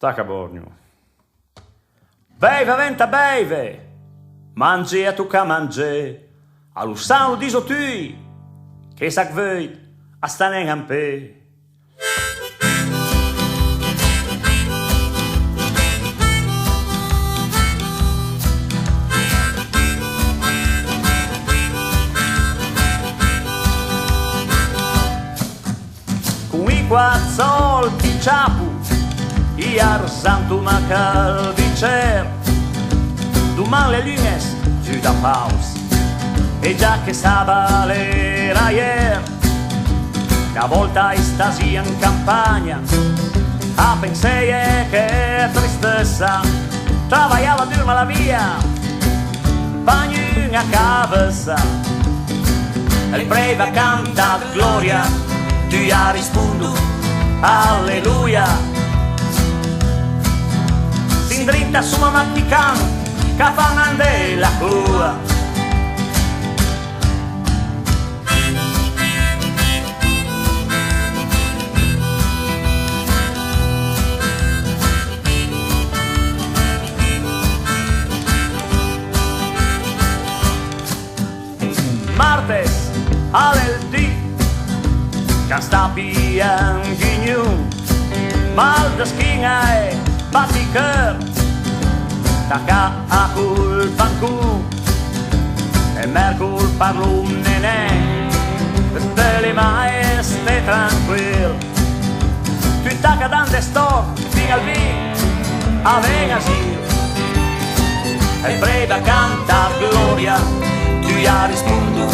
Tacca Borgno. Beive, venta beive, mangi a tu ca mangi, a Lussano diso tui, che sac veit, a stanen an pe. Con i quazzol di ciapu, iar santo macal vicer, duman le lunes giù da paus, e già che stava l'era ier, una volta stasi in campagna, a penseie che tristezza, travagliava durma la via, bagno a cabeça, il breve canta gloria, tu ya rispondo, alleluia. Si dritta su mamma pican, che fanno della cua. Martes, all'eldi, che sta piangignu, mal de schina e batti cœur, tacca a colpa in cu, e mercol parlo un nenè, tutte le maestre tranquil, tu tacca dante sto, fino al vino, a Vegasil, e breve canta gloria, tu ya rispondo,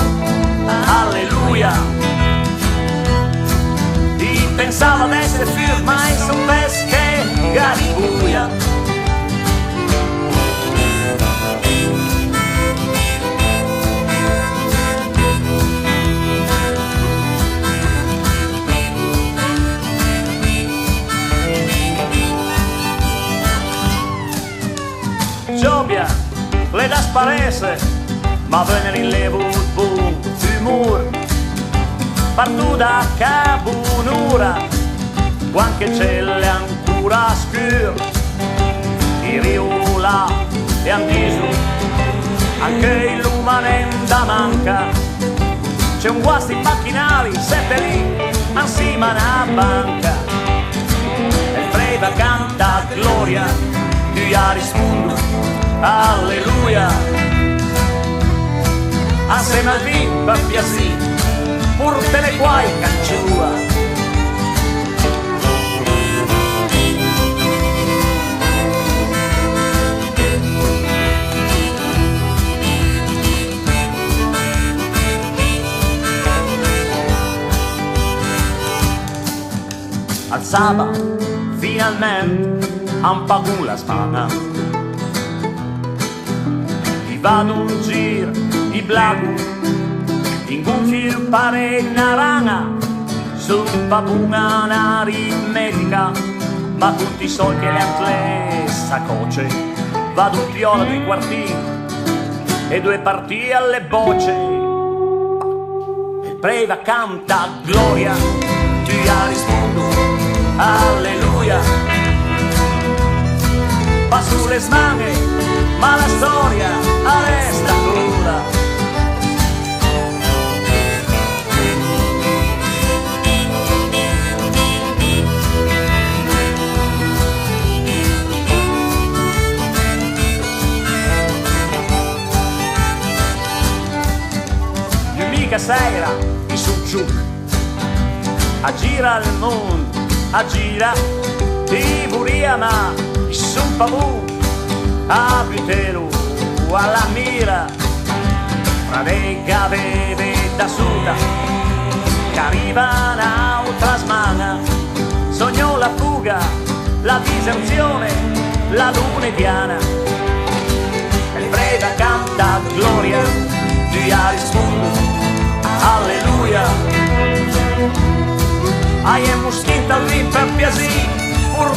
alleluia. Ti pensavo d'essere fiur, ma son pesche garibuia. Giobia, le das parese, ma venere in levo il buon umor, partuda che buonura, quanche cielo è ancora scuro, i riola e antiso, anche il lumanenda manca, c'è un guasti macchinari, sette lì, ansima una banca, e il breve canta gloria, tu ya rispondo, alleluia, assieme al vino per piacere, pur te ne guai canciua. Alzava finalmente un pagu la spana, gli vado un giro di blagu, in gonfio pare una rana, sul babuna un'aritmetica, ma tutti i soldi che le antle sacoce, vado un viola due quartini e due partite alle bocce, il preva canta gloria, tu ya rispondo, alleluia, va sulle smane, ma la storia resta cruda. Mica sera i succiuc a gira il mondo, a gira di Buriama, i sumpavu a Butelu alla mira, fra dei gaveve da suda che arriva un'altra smana, sognò la fuga, la diserzione, la luna piana, e il breve canta gloria, tu ya rispondo, alleluia, ai e muschita lì per piacere, pur